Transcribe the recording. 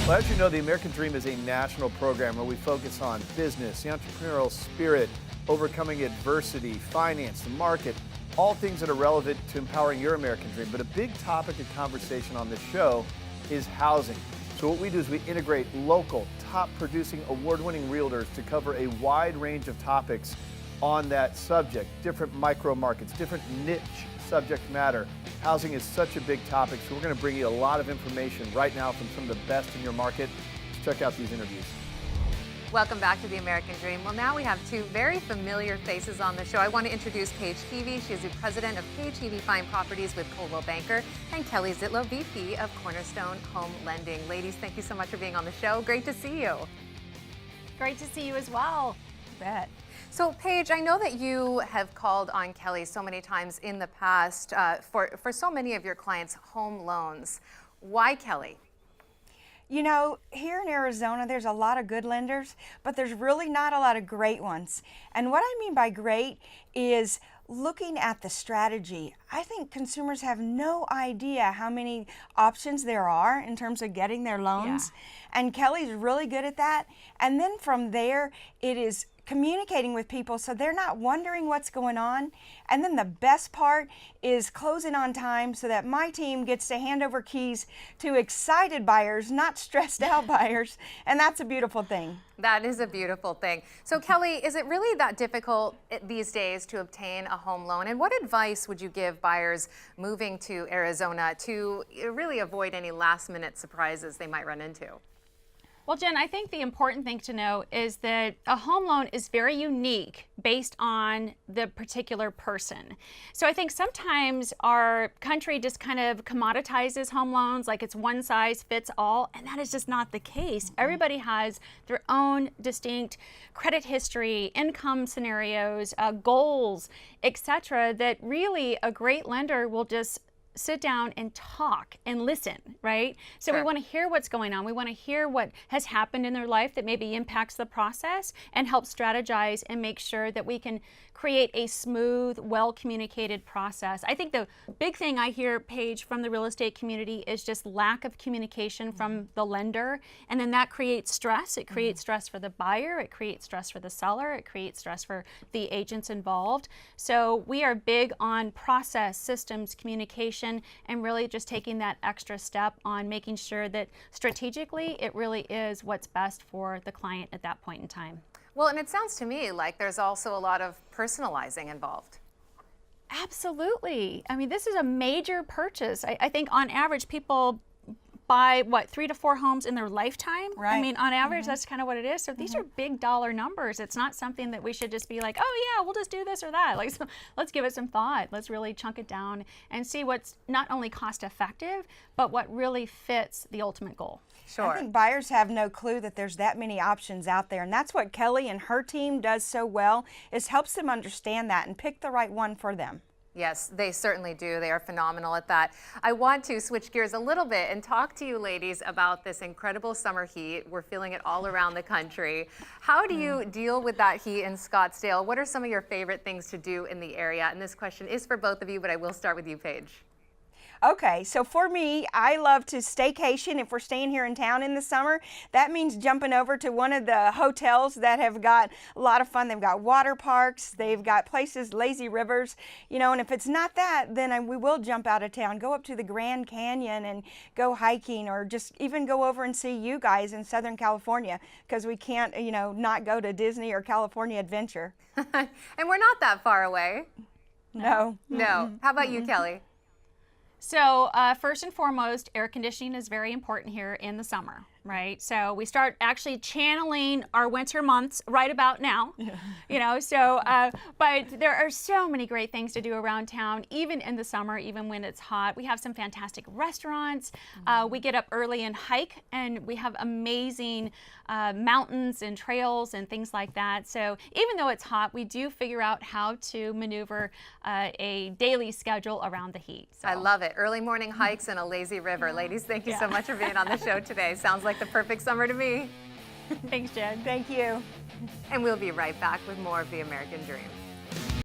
Well, as you know, the American Dream is a national program where we focus on business, the entrepreneurial spirit, overcoming adversity, finance, the market, all things that are relevant to empowering your American Dream. But a big topic of conversation on this show is housing. So what we do is we integrate local, top-producing, award-winning realtors to cover a wide range of topics on that subject, different micro markets, different niche subject matter. Housing is such a big topic, so we're going to bring you a lot of information right now from some of the best in your market. Let's check out these interviews. Welcome back to the American Dream. Well, now we have two very familiar faces on the show. I want to introduce Paige Heavey. She is the president of Paige Heavey Fine Properties with Coldwell Banker, and Kelly Zitlow, VP of Cornerstone Home Lending. Ladies, thank you so much for being on the show. Great to see you. Great to see you as well. You bet. So, Paige, I know that you have called on Kelly so many times in the past for so many of your clients' home loans. Why Kelly? You know, here in Arizona, there's a lot of good lenders, but there's really not a lot of great ones. And what I mean by great is looking at the strategy. I think consumers have no idea how many options there are in terms of getting their loans. Yeah. And Kelly's really good at that. And then from there, it is communicating with people so they're not wondering what's going on. And then the best part is closing on time so that my team gets to hand over keys to excited buyers, not stressed out buyers. And that's a beautiful thing. That is a beautiful thing. So Kelly, is it really that difficult these days to obtain a home loan? And what advice would you give buyers moving to Arizona to really avoid any last minute surprises they might run into? Well, Jen, I think the important thing to know is that a home loan is very unique based on the particular person. So I think sometimes our country just kind of commoditizes home loans like it's one size fits all, and that is just not the case. Everybody has their own distinct credit history, income scenarios, goals, etc., that really a great lender will just sit down and talk and listen, right? So sure. We want to hear what's going on. We want to hear what has happened in their life that maybe impacts the process and help strategize and make sure that we can create a smooth, well-communicated process. I think the big thing I hear, Paige, from the real estate community is just lack of communication from the lender, and then that creates stress. It creates stress for the buyer, it creates stress for the seller, it creates stress for the agents involved. So we are big on process, systems, communication, and really just taking that extra step on making sure that strategically it really is what's best for the client at that point in time. Well, and it sounds to me like there's also a lot of personalizing involved. Absolutely. I mean, this is a major purchase. I think on average people buy, 3 to 4 homes in their lifetime? Right. I mean, on average, that's kind of what it is. So these are big dollar numbers. It's not something that we should just be like, oh yeah, we'll just do this or that. Like, so let's give it some thought. Let's really chunk it down and see what's not only cost effective, but what really fits the ultimate goal. Sure. I think buyers have no clue that there's that many options out there, and that's what Kelly and her team does so well, is helps them understand that and pick the right one for them. Yes, they certainly do. They are phenomenal at that. I want to switch gears a little bit and talk to you ladies about this incredible summer heat. We're feeling it all around the country. How do you deal with that heat in Scottsdale? What are some of your favorite things to do in the area? And this question is for both of you, but I will start with you, Paige. Okay, so for me, I love to staycation. If we're staying here in town in the summer, that means jumping over to one of the hotels that have got a lot of fun. They've got water parks, they've got places, lazy rivers, you know, and if it's not that, then we will jump out of town, go up to the Grand Canyon and go hiking, or just even go over and see you guys in Southern California, because we can't, you know, not go to Disney or California Adventure. And we're not that far away. No. No. How about you, Kelly? So first and foremost, air conditioning is very important here in the summer, right? So we start actually channeling our winter months right about now, you know, so, but there are so many great things to do around town, even in the summer, even when it's hot. We have some fantastic restaurants. We get up early and hike, and we have amazing mountains and trails and things like that. So even though it's hot, we do figure out how to maneuver a daily schedule around the heat. So. I love it. Early morning hikes and a lazy river. Ladies, thank you so much for being on the show today. Sounds like the perfect summer to me. Thanks, Jen. Thank you. And we'll be right back with more of the American Dream.